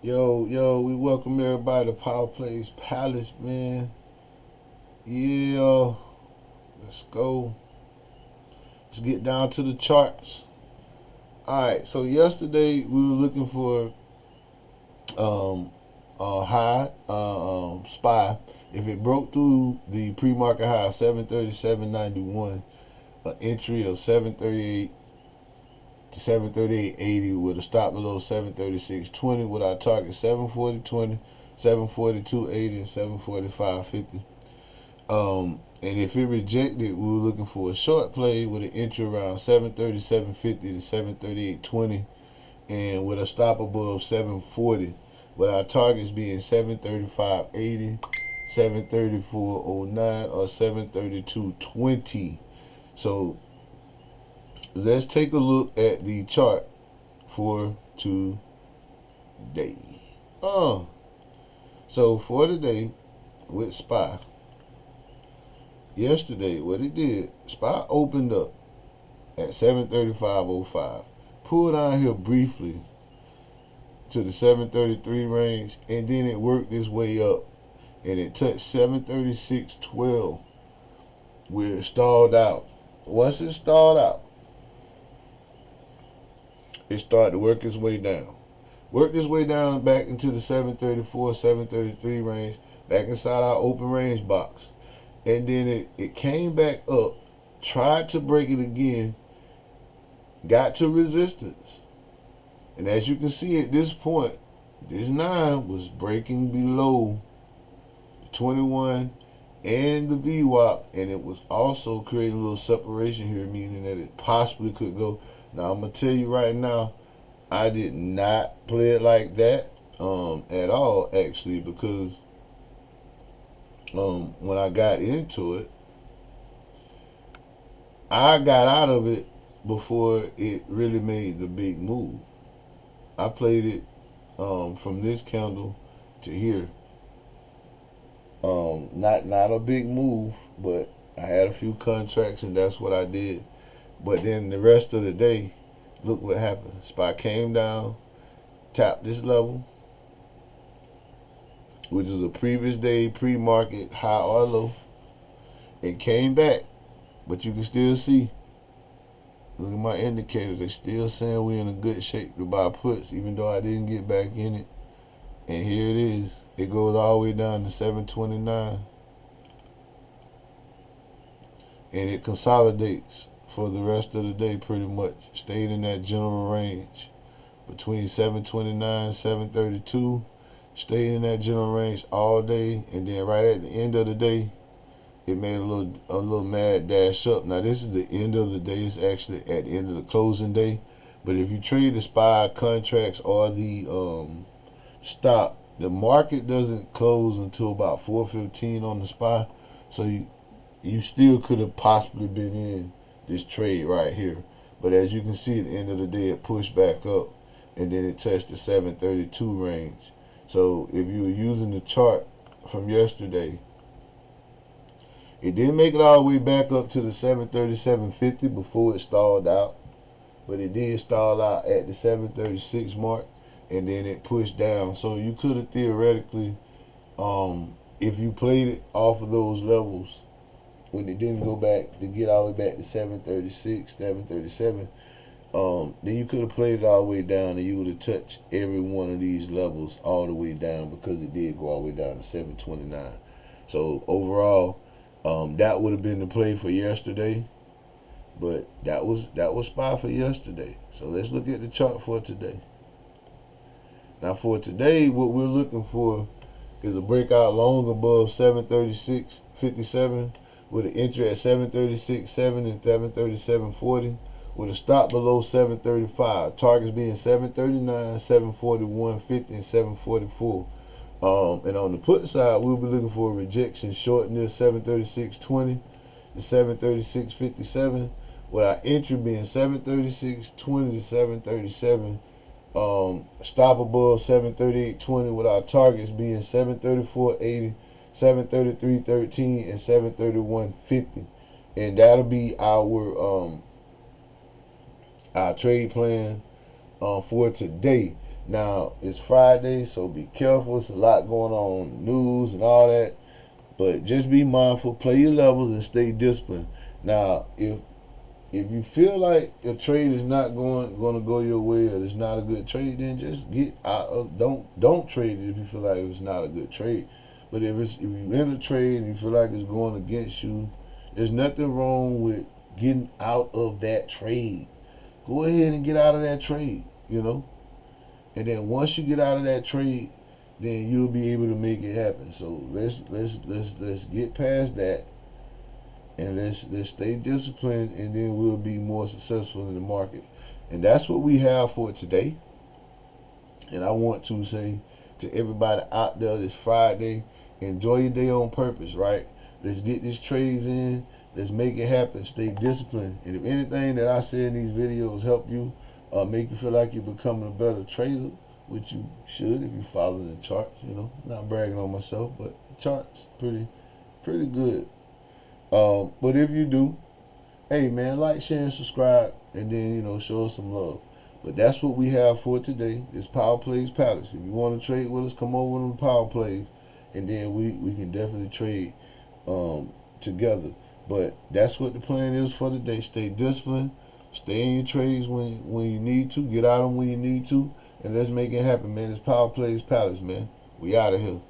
Yo, we welcome everybody to Power Plays Palace, man. Yeah, let's go. Let's get down to the charts. Alright, so yesterday we were looking for a high, SPY. If it broke through the pre-market high of 737.91, an entry of 738 to 738.80 with a stop below 736.20 with our target 740.20, 742.80, and 745.50. And if it rejected, we were looking for a short play with an entry around 737.50 to 738.20 and with a stop above 740 with our targets being 735.80, 734.09, or 732.20. So let's take a look at the chart for today. So for today with SPY, yesterday what it did, SPY opened up at 735.05, pulled down here briefly to the 733 range, and then it worked its way up and it touched 736.12 where it stalled out. Once it stalled out, it started to work its way down. Worked its way down back into the 734, 733 range, back inside our open range box. And then it came back up, tried to break it again, got to resistance. And as you can see at this point, this 9 was breaking below the 21 and the VWAP, and it was also creating a little separation here, meaning that it possibly could go. Now, I'm going to tell you right now, I did not play it like that at all, actually, because when I got into it, I got out of it before it really made the big move. I played it from this candle to here. Not a big move, but I had a few contracts and that's what I did. But then the rest of the day, look what happened. SPY came down, tapped this level, which is a previous day pre-market high or low. It came back, but you can still see. Look at my indicators. They're still saying we're in a good shape to buy puts, even though I didn't get back in it. And here it is. It goes all the way down to 729. And it consolidates for the rest of the day pretty much. Stayed in that general range. Between 729, 732. Stayed in that general range all day. And then right at the end of the day, it made a little mad dash up. Now this is the end of the day. It's actually at the end of the closing day. But if you trade the SPY contracts or the stock, the market doesn't close until about 4:15 on the SPY. So you still could have possibly been in this trade right here. But as you can see, at the end of the day, it pushed back up and then it touched the 732 range. So if you were using the chart from yesterday, it didn't make it all the way back up to the 737.50 before it stalled out. But it did stall out at the 736 mark, and then it pushed down. So you could have theoretically, if you played it off of those levels, when it didn't go back to get all the way back to 736, 737, then you could have played it all the way down and you would have touched every one of these levels all the way down, because it did go all the way down to 729. So overall, that would have been the play for yesterday, but that was SPY for yesterday. So let's look at the chart for today. Now for today, what we're looking for is a breakout long above 736.57 with an entry at 736.7 and 737.40 with a stop below 735. Targets being 739, 741.50, and 744. And on the put side, we'll be looking for a rejection short near 736.20 to 736.57, with our entry being 736.20 to 737. Stop above 738.20, with our targets being 734.80, 733.13, and 731.50. And that'll be our trade plan for today. Now, it's Friday, so be careful. It's a lot going on, news and all that. But just be mindful, play your levels, and stay disciplined. Now, if you feel like a trade is not going to go your way, or it's not a good trade, then just get out of, don't trade it if you feel like it's not a good trade. But if you in a trade and you feel like it's going against you, there's nothing wrong with getting out of that trade. Go ahead and get out of that trade, And then once you get out of that trade, then you'll be able to make it happen. So let's get past that, and let's stay disciplined, and then we'll be more successful in the market. And that's what we have for today. And I want to say to everybody out there this Friday, enjoy your day on purpose, right? Let's get these trades in. Let's make it happen. Stay disciplined. And if anything that I say in these videos help you, make you feel like you're becoming a better trader, which you should if you follow the charts, Not bragging on myself, but the chart's pretty good. But if you do, hey man, like, share, and subscribe, and then show us some love. But that's what we have for today. It's Power Plays Palace. If you want to trade with us, come over to the Power Plays, and then we can definitely trade together. But that's what the plan is for today. Stay disciplined. Stay in your trades when you need to. Get out of them when you need to. And let's make it happen, man. It's Power Plays Palace, man. We out of here.